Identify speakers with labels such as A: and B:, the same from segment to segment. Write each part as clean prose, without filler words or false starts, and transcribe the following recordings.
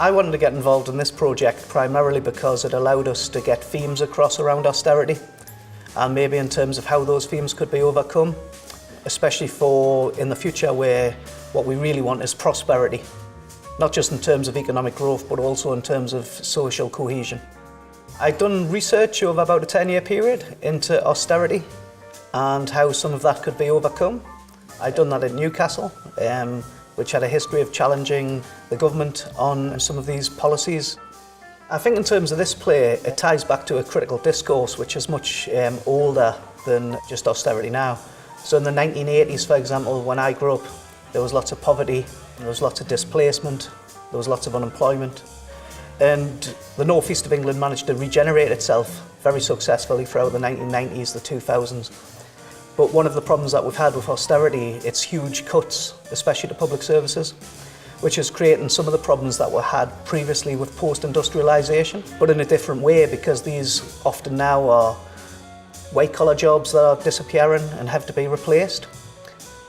A: I wanted to get involved in this project primarily because it allowed us to get themes across around austerity, and maybe in terms of how those themes could be overcome, especially for in the future where what we really want is prosperity, not just in terms of economic growth but also in terms of social cohesion. I'd done research over about a 10-year period into austerity and how some of that could be overcome. I'd done that at Newcastle, which had a history of challenging the government on some of these policies. I think in terms of this play, it ties back to a critical discourse which is much older than just austerity now. So in the 1980s, for example, when I grew up, there was lots of poverty, there was lots of displacement, there was lots of unemployment. And the northeast of England managed to regenerate itself very successfully throughout the 1990s, the 2000s. But one of the problems that we've had with austerity, it's huge cuts, especially to public services, which is creating some of the problems that were had previously with post-industrialisation, but in a different way, because these often now are white-collar jobs that are disappearing and have to be replaced.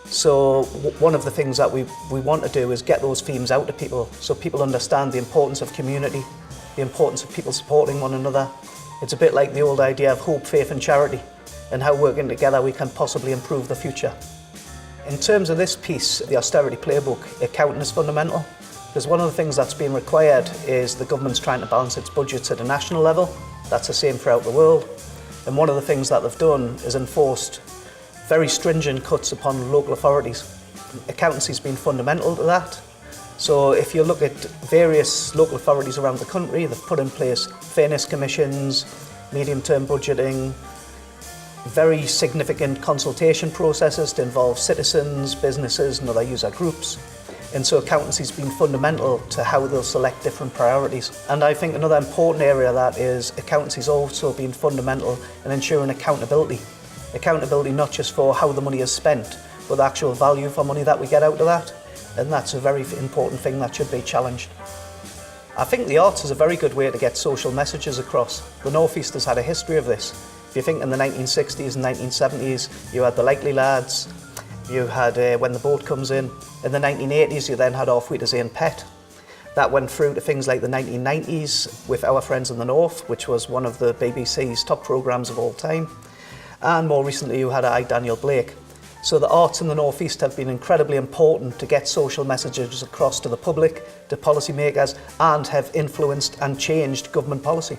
A: So one of the things that we want to do is get those themes out to people so people understand the importance of community, the importance of people supporting one another. It's a bit like the old idea of hope, faith and charity, and how working together we can possibly improve the future. In terms of this piece, the Austerity Playbook, accounting is fundamental, because one of the things that's been required is the government's trying to balance its budgets at a national level. That's the same throughout the world. And one of the things that they've done is enforced very stringent cuts upon local authorities. Accountancy's been fundamental to that. So if you look at various local authorities around the country, they've put in place fairness commissions, medium-term budgeting, very significant consultation processes to involve citizens, businesses and other user groups. And so accountancy's been fundamental to how they'll select different priorities. And I think another important area of that is accountancy's also been fundamental in ensuring accountability. Accountability not just for how the money is spent, but the actual value for money that we get out of that. And that's a very important thing that should be challenged. I think the arts is a very good way to get social messages across. The North East has had a history of this. If you think in the 1960s and 1970s, you had the Likely Lads, you had When the Boat Comes In. In the 1980s, you then had Off We to Zane Pett. That went through to things like the 1990s with Our Friends in the North, which was one of the BBC's top programmes of all time. And more recently, you had I, Daniel Blake. So the arts in the North East have been incredibly important to get social messages across to the public, to policymakers, and have influenced and changed government policy.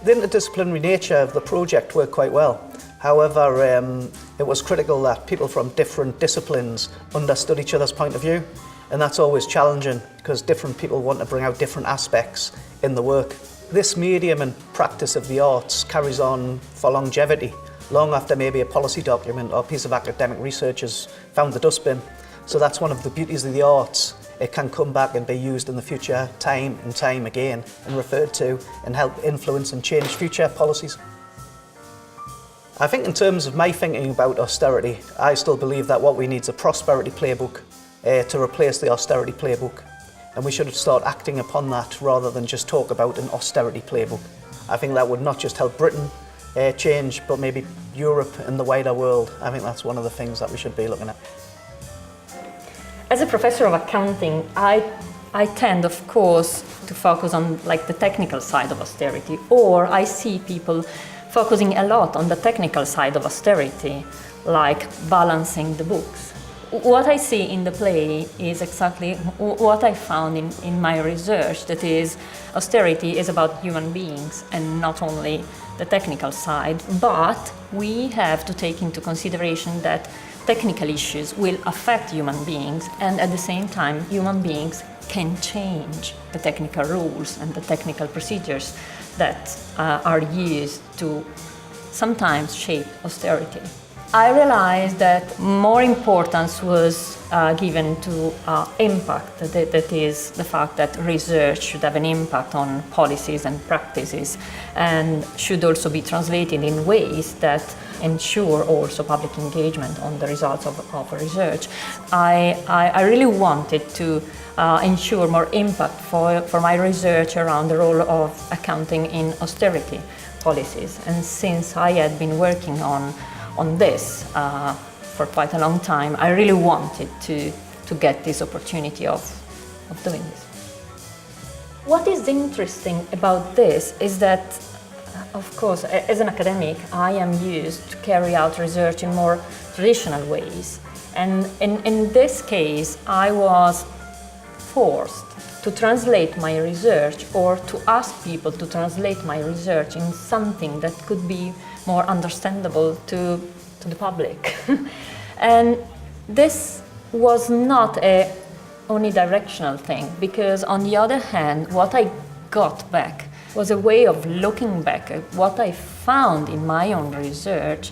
A: The interdisciplinary nature of the project worked quite well. However, it was critical that people from different disciplines understood each other's point of view, and that's always challenging because different people want to bring out different aspects in the work. This medium and practice of the arts carries on for longevity, long after maybe a policy document or a piece of academic research has found the dustbin. So that's one of the beauties of the arts. It can come back and be used in the future time and time again and referred to and help influence and change future policies. I think in terms of my thinking about austerity, I still believe that what we need is a prosperity playbook to replace the austerity playbook. And we should start acting upon that rather than just talk about an austerity playbook. I think that would not just help Britain change, but maybe Europe and the wider world. I think that's one of the things that we should be looking at.
B: As a professor of accounting, I tend, of course, to focus on the technical side of austerity, or I see people focusing a lot on the technical side of austerity, like balancing the books. What I see in the play is exactly what I found in my research, that is, austerity is about human beings and not only the technical side, but we have to take into consideration that technical issues will affect human beings, and at the same time human beings can change the technical rules and the technical procedures that are used to sometimes shape austerity. I realized that more importance was given to impact, that is the fact that research should have an impact on policies and practices and should also be translated in ways that ensure also public engagement on the results of research. I really wanted to ensure more impact for my research around the role of accounting in austerity policies. And since I had been working on this for quite a long time, I really wanted to get this opportunity of doing this. What is interesting about this is that, of course, as an academic, I am used to carry out research in more traditional ways. And in this case, I was forced to translate my research or to ask people to translate my research in something that could be more understandable to the public. And this was not a unidirectional thing, because on the other hand, what I got back was a way of looking back at what I found in my own research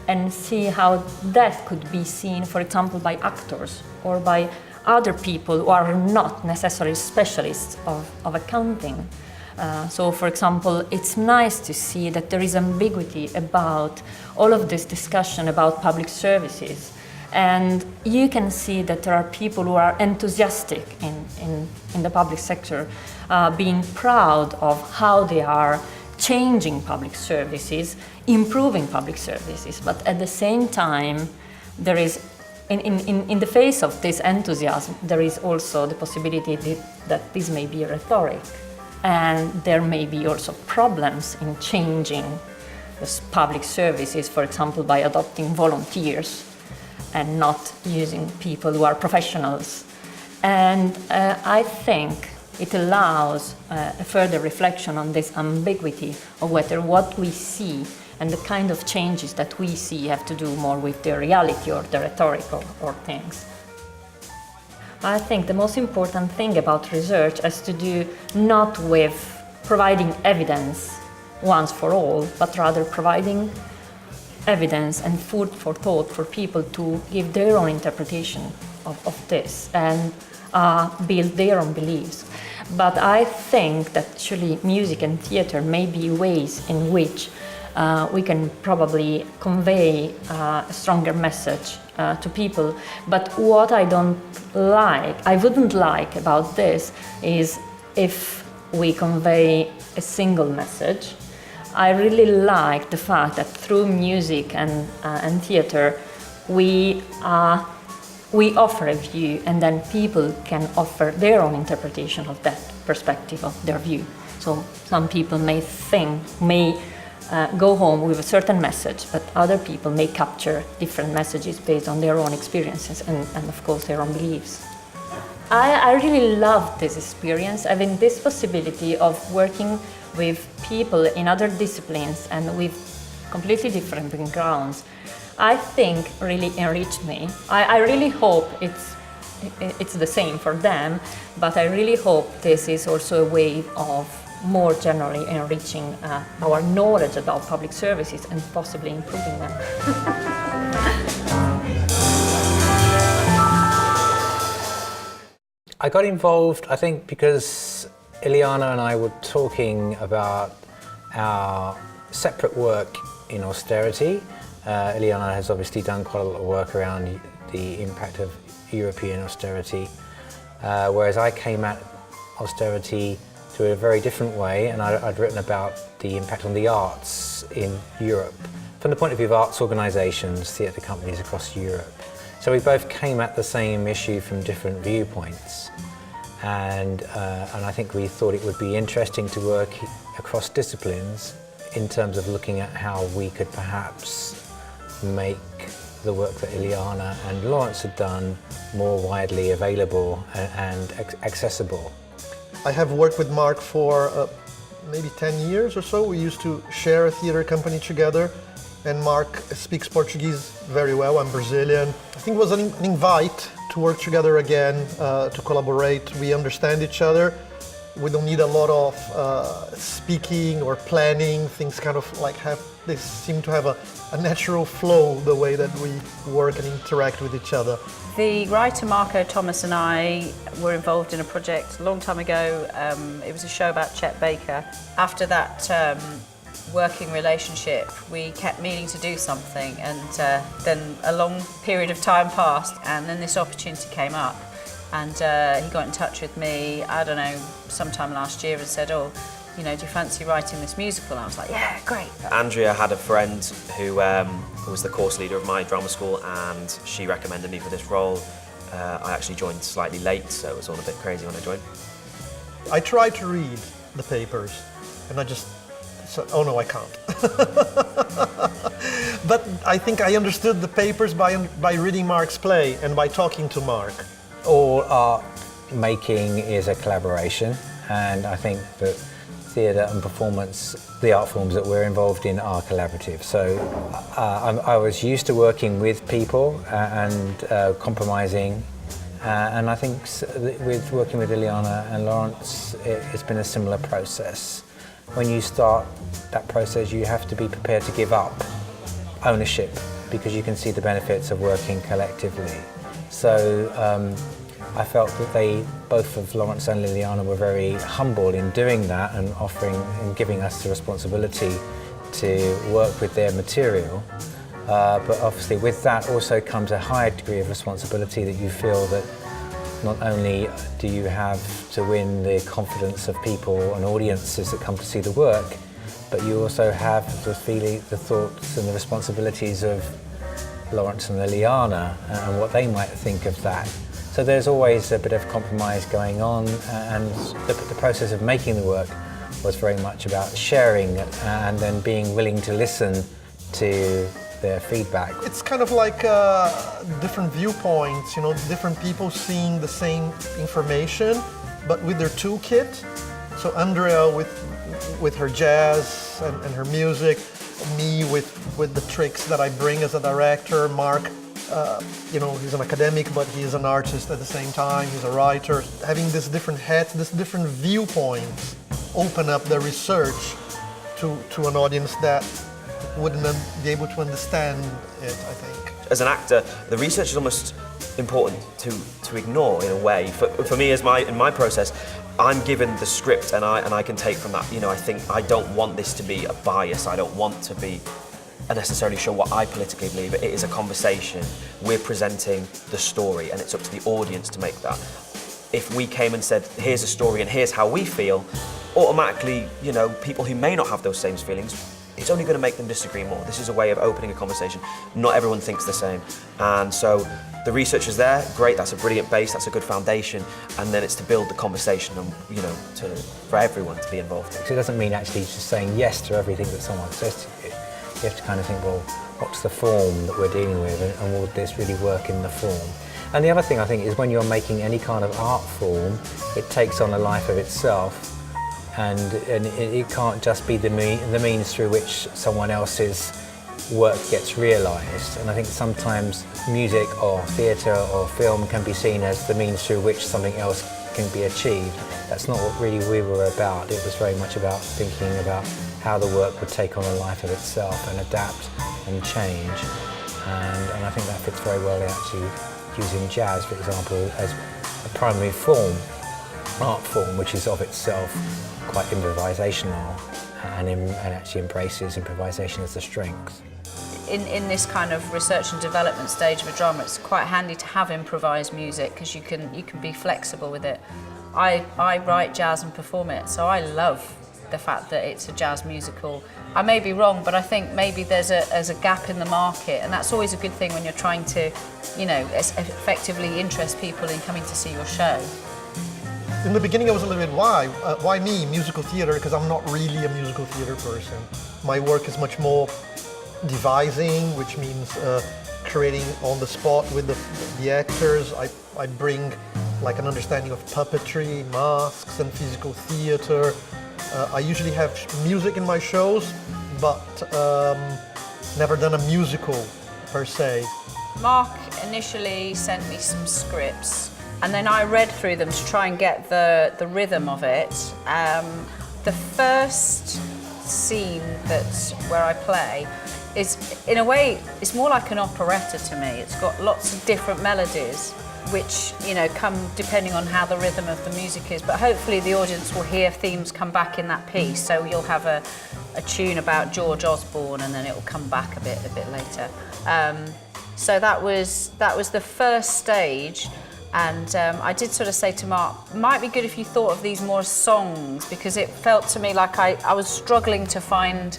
B: and see how that could be seen, for example, by actors or by other people who are not necessarily specialists of accounting. So, for example, it's nice to see that there is ambiguity about all of this discussion about public services. And you can see that there are people who are enthusiastic in the public sector, being proud of how they are changing public services, improving public services. But at the same time, there is, in the face of this enthusiasm, there is also the possibility that this may be rhetoric. And there may be also problems in changing the public services, for example, by adopting volunteers and not using people who are professionals. And I think it allows a further reflection on this ambiguity of whether what we see and the kind of changes that we see have to do more with the reality or the rhetorical or things. I think the most important thing about research has to do not with providing evidence once for all, but rather providing evidence and food for thought for people to give their own interpretation of this and build their own beliefs. But I think that actually music and theatre may be ways in which we can probably convey a stronger message to people. But what I wouldn't like about this is if we convey a single message. I really like the fact that through music and theatre, we offer a view, and then people can offer their own interpretation of that perspective of their view. So some people may go home with a certain message, but other people may capture different messages based on their own experiences and of course their own beliefs. I really love this experience, having this possibility of working with people in other disciplines and with completely different backgrounds. I think really enriched me. I really hope it's the same for them, but I really hope this is also a way of more generally enriching our knowledge about public services and possibly improving them.
C: I got involved, I think, because Ileana and I were talking about our separate work in austerity. Ileana has obviously done quite a lot of work around the impact of European austerity, whereas I came at austerity through a very different way, and I'd written about the impact on the arts in Europe from the point of view of arts organisations, theatre companies across Europe. So we both came at the same issue from different viewpoints, and I think we thought it would be interesting to work across disciplines in terms of looking at how we could perhaps make the work that Ileana and Laurence had done more widely available and accessible.
D: I have worked with Mark for maybe 10 years or so. We used to share a theatre company together, and Mark speaks Portuguese very well. I'm Brazilian. I think it was an invite to work together again, to collaborate. We understand each other. We don't need a lot of speaking or planning. Things kind of like they seem to have a natural flow, the way that we work and interact with each other.
E: The writer Marco Thomas and I were involved in a project a long time ago. It was a show about Chet Baker. After that working relationship, we kept meaning to do something, and then a long period of time passed, and then this opportunity came up. And he got in touch with me, I don't know, sometime last year, and said, oh, you know, do you fancy writing this musical? And I was like, yeah, great.
F: Andrea had a friend who was the course leader of my drama school, and she recommended me for this role. I actually joined slightly late, so it was all a bit crazy when I joined.
D: I tried to read the papers, and I just said, oh no, I can't. But I think I understood the papers by reading Mark's play and by talking to Mark.
C: All art making is a collaboration, and I think that theatre and performance, the art forms that we're involved in, are collaborative. So I was used to working with people and compromising, and I think with working with Ileana and Laurence, it's been a similar process. When you start that process, you have to be prepared to give up ownership because you can see the benefits of working collectively. So I felt that both of Laurence and Ileana were very humble in doing that and offering and giving us the responsibility to work with their material. But obviously with that also comes a higher degree of responsibility that you feel that not only do you have to win the confidence of people and audiences that come to see the work, but you also have the feeling, the thoughts and the responsibilities of Laurence and Ileana and what they might think of that. So there's always a bit of compromise going on, and the process of making the work was very much about sharing and then being willing to listen to their feedback.
D: It's kind of like different viewpoints, you know, different people seeing the same information, but with their toolkit. So Andrea with her jazz and her music, me with the tricks that I bring as a director, Mark, you know, he's an academic, but he is an artist at the same time, he's a writer. Having this different hats, this different viewpoints open up the research to an audience that wouldn't be able to understand it, I think.
F: As an actor, the research is almost important to ignore in a way. For me, in my process, I'm given the script and I can take from that, you know, I think I don't want this to be a bias, I don't want to be necessarily show what I politically believe. It is a conversation. We're presenting the story and it's up to the audience to make that. If we came and said, here's a story and here's how we feel, automatically, you know, people who may not have those same feelings, it's only going to make them disagree more. This is a way of opening a conversation. Not everyone thinks the same. And so the research is there, great, that's a brilliant base, that's a good foundation, and then it's to build the conversation and, you know, for everyone to be involved in.
C: So it doesn't mean actually just saying yes to everything that someone says to you. You have to kind of think, well, what's the form that we're dealing with, and will this really work in the form? And the other thing I think is when you're making any kind of art form, it takes on a life of itself. And it can't just be the means through which someone else's work gets realised. And I think sometimes music or theatre or film can be seen as the means through which something else can be achieved. That's not what really we were about. It was very much about thinking about how the work would take on a life of itself and adapt and change. And I think that fits very well in actually using jazz, for example, as a primary form, art form, which is of itself quite improvisational and actually embraces improvisation as a strength.
E: In this kind of research and development stage of a drama, it's quite handy to have improvised music because you can be flexible with it. I write jazz and perform it, so I love the fact that it's a jazz musical. I may be wrong, but I think maybe there's a gap in the market, and that's always a good thing when you're trying to, you know, effectively interest people in coming to see your show.
D: In the beginning I was a little bit, why me, musical theatre? Because I'm not really a musical theatre person. My work is much more devising, which means creating on the spot with the actors. I bring like an understanding of puppetry, masks and physical theatre. I usually have music in my shows, but never done a musical per se.
E: Mark initially sent me some scripts, and then I read through them to try and get the rhythm of it. The first scene where I play is, in a way, it's more like an operetta to me. It's got lots of different melodies, which, you know, come depending on how the rhythm of the music is. But hopefully the audience will hear themes come back in that piece. So you'll have a tune about George Osborne, and then it will come back a bit later. So that was the first stage. And I did sort of say to Mark, it might be good if you thought of these more as songs, because it felt to me like I was struggling to find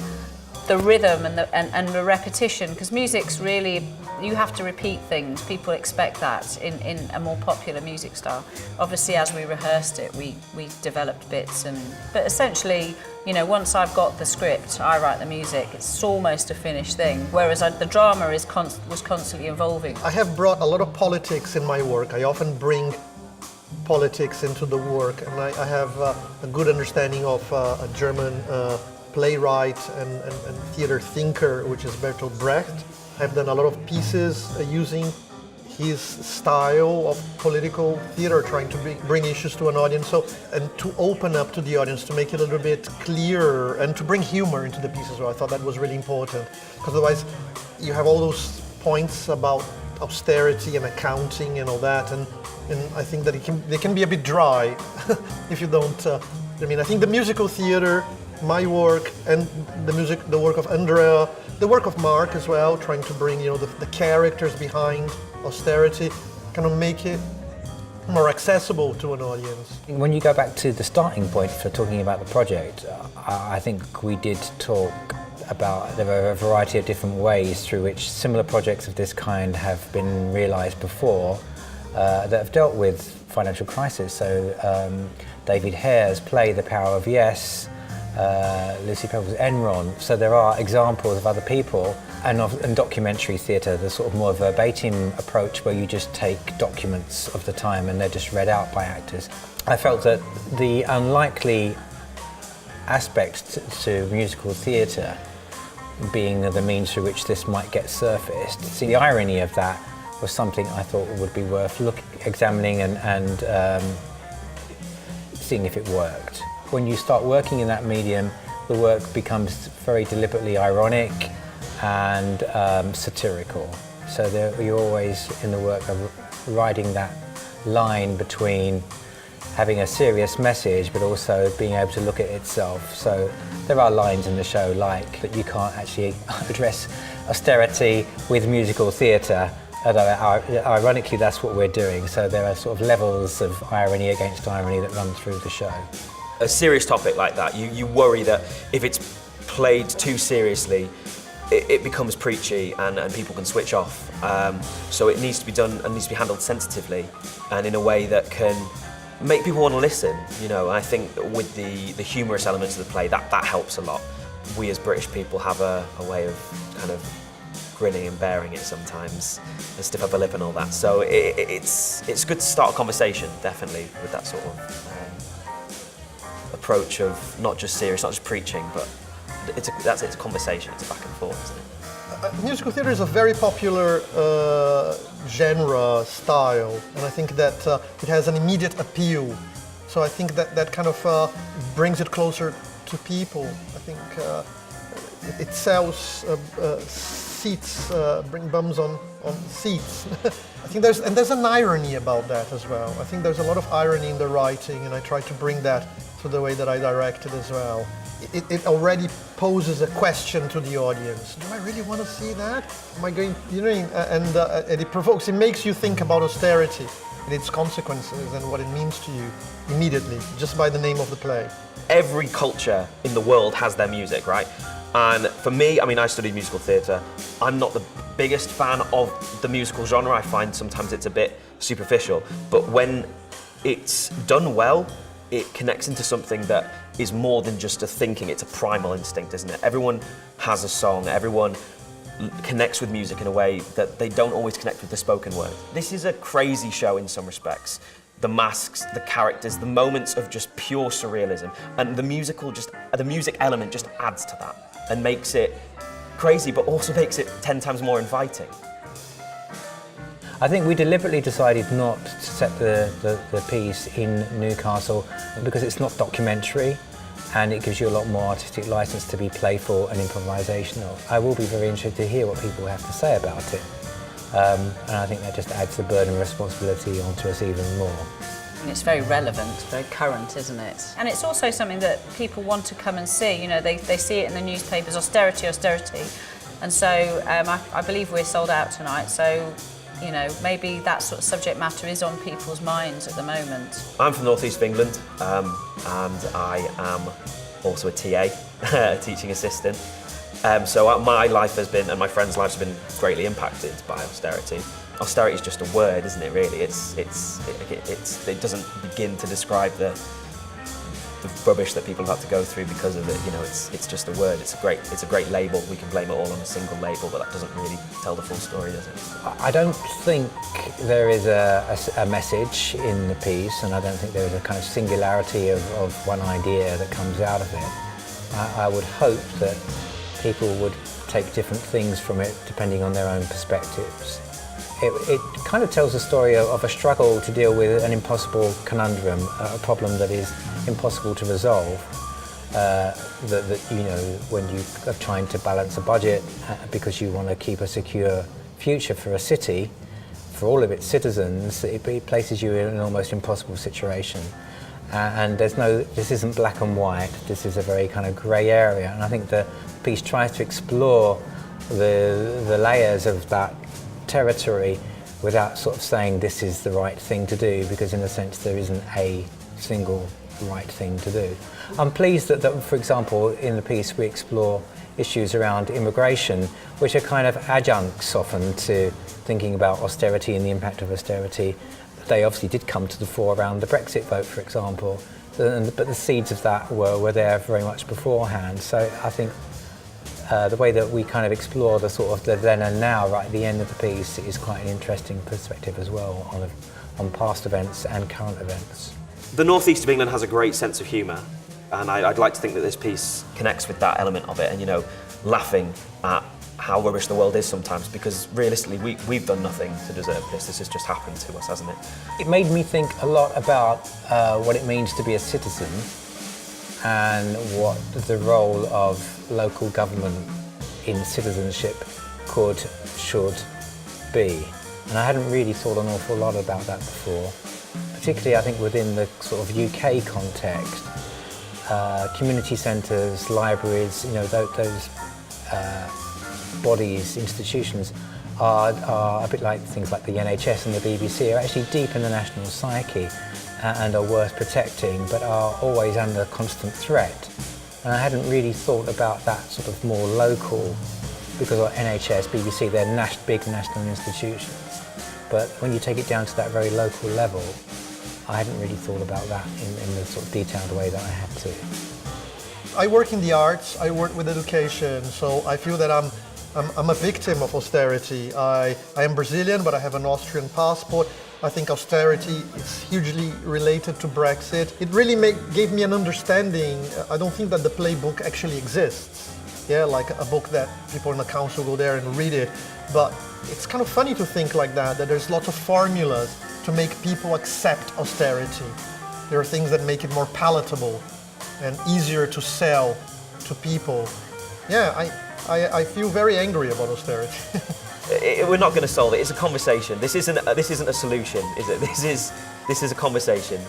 E: the rhythm and the repetition, because music's really, you have to repeat things. People expect that in a more popular music style. Obviously, as we rehearsed it, we developed bits, but essentially, you know, once I've got the script, I write the music. It's almost a finished thing. Whereas the drama was constantly evolving.
D: I have brought a lot of politics in my work. I often bring politics into the work, and I have a good understanding of a German playwright and theater thinker, which is Bertolt Brecht. I've done a lot of pieces using his style of political theater, trying to bring issues to an audience, and to open up to the audience, to make it a little bit clearer, and to bring humor into the piece as well. I thought that was really important, because otherwise you have all those points about austerity and accounting and all that, and I think that they can be a bit dry if you don't. I think the musical theater, my work, and the work of Andrea, the work of Mark as well, trying to bring, you know, the characters behind austerity, kind of make it more accessible to an audience.
C: When you go back to the starting point for talking about the project, I think we did talk about there are a variety of different ways through which similar projects of this kind have been realised before that have dealt with financial crisis. So David Hare's play The Power of Yes, Lucy Pebble's Enron. So there are examples of other people, and documentary theatre, the sort of more verbatim approach where you just take documents of the time and they're just read out by actors. I felt that the unlikely aspect to musical theatre being the means through which this might get surfaced. See, the irony of that was something I thought would be worth examining and seeing if it worked. When you start working in that medium, the work becomes very deliberately ironic and satirical. So you're always in the work of riding that line between having a serious message but also being able to look at itself. So there are lines in the show like that you can't actually address austerity with musical theatre, although ironically that's what we're doing. So there are sort of levels of irony against irony that run through the show.
F: A serious topic like that, you worry that if it's played too seriously, it becomes preachy and people can switch off. So it needs to be done and needs to be handled sensitively and in a way that can make people want to listen. You know, I think with the humorous elements of the play, that helps a lot. We as British people have a way of kind of grinning and bearing it sometimes, and stiff upper lip and all that. So it's good to start a conversation, definitely, with that sort of approach of not just serious, not just preaching, but it's a conversation, it's a back and forth, isn't it?
D: Musical theatre is a very popular genre, style, and I think that it has an immediate appeal. So I think that kind of brings it closer to people. I think it sells seats, bring bums on seats. I think there's an irony about that as well. I think there's a lot of irony in the writing, and I try to bring that to the way that I direct it as well. It already poses a question to the audience. Do I really want to see that? Am I going, you know, and it provokes, it makes you think about austerity and its consequences and what it means to you immediately, just by the name of the play.
F: Every culture in the world has their music, right? And for me, I mean, I studied musical theatre. I'm not the biggest fan of the musical genre. I find sometimes it's a bit superficial. But when it's done well, it connects into something that is more than just a thinking, it's a primal instinct, isn't it? Everyone has a song, everyone connects with music in a way that they don't always connect with the spoken word. This is a crazy show in some respects. The masks, the characters, the moments of just pure surrealism, and the music element just adds to that and makes it crazy, but also makes it 10 times more inviting.
C: I think we deliberately decided not to set the piece in Newcastle because it's not documentary and it gives you a lot more artistic license to be playful and improvisational. I will be very interested to hear what people have to say about it. And I think that just adds the burden of responsibility onto us even more.
E: And it's very relevant, very current, isn't it? And it's also something that people want to come and see. You know, they see it in the newspapers, austerity. And so I believe we're sold out tonight. So, you know, maybe that sort of subject matter is on people's minds at the moment.
F: I'm from the northeast of England, and I am also a TA, a teaching assistant. So my life has been, and my friends' lives have been greatly impacted by austerity. Austerity is just a word, isn't it? Really, it doesn't begin to describe the rubbish that people have had to go through because of it. You know, it's just a word. It's a great label. We can blame it all on a single label, but that doesn't really tell the full story, does it?
C: I don't think there is a message in the piece, and I don't think there is a kind of singularity of one idea that comes out of it. I would hope that people would take different things from it depending on their own perspectives. It kind of tells the story of a struggle to deal with an impossible conundrum, a problem that is impossible to resolve. That you know, when you are trying to balance a budget because you want to keep a secure future for a city, for all of its citizens, it places you in an almost impossible situation. And this isn't black and white. This is a very kind of grey area, and I think the piece tries to explore the layers of that territory without sort of saying this is the right thing to do, because in a sense there isn't a single right thing to do. I'm pleased that for example, in the piece we explore issues around immigration, which are kind of adjuncts often to thinking about austerity and the impact of austerity. They obviously did come to the fore around the Brexit vote, for example, but the seeds of that were there very much beforehand. So I think the way that we kind of explore the sort of the then and now right at the end of the piece is quite an interesting perspective as well on past events and current events.
F: The northeast of England has a great sense of humour, and I'd like to think that this piece connects with that element of it, and, you know, laughing at how rubbish the world is sometimes, because realistically we've done nothing to deserve this. This has just happened to us, hasn't it?
C: It made me think a lot about what it means to be a citizen and what the role of local government in citizenship should be. And I hadn't really thought an awful lot about that before, particularly I think within the sort of UK context. Community centres, libraries, you know, those bodies, institutions are a bit like things like the NHS and the BBC, are actually deep in the national psyche and are worth protecting, but are always under constant threat. And I hadn't really thought about that sort of more local, because of NHS, BBC, they're big national institutions. But when you take it down to that very local level, I hadn't really thought about that in the sort of detailed way that I had to.
D: I work in the arts, I work with education, so I feel that I'm a victim of austerity. I am Brazilian, but I have an Austrian passport. I think austerity is hugely related to Brexit. It really gave me an understanding. I don't think that the playbook actually exists. Yeah, like a book that people in the council go there and read it. But it's kind of funny to think like that there's lots of formulas to make people accept austerity. There are things that make it more palatable and easier to sell to people. Yeah, I feel very angry about austerity.
F: We're not going to solve it. It's a conversation. This isn't a solution, is it? This is a conversation.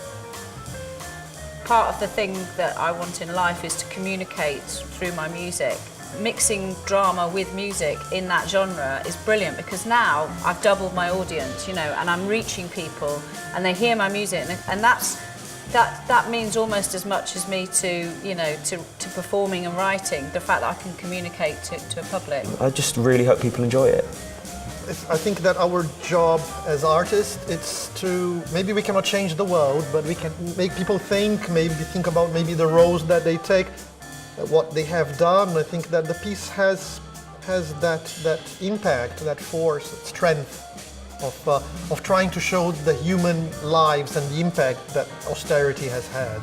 E: Part of the thing that I want in life is to communicate through my music. Mixing drama with music in that genre is brilliant, because now I've doubled my audience, you know, and I'm reaching people and they hear my music, and that means almost as much as me to performing and writing, the fact that I can communicate to a public.
F: I just really hope people enjoy it.
D: I think that our job as artists, it's to, maybe we cannot change the world, but we can make people think, maybe think about maybe the roles that they take, what they have done. I think that the piece has that impact, that force, that strength of trying to show the human lives and the impact that austerity has had.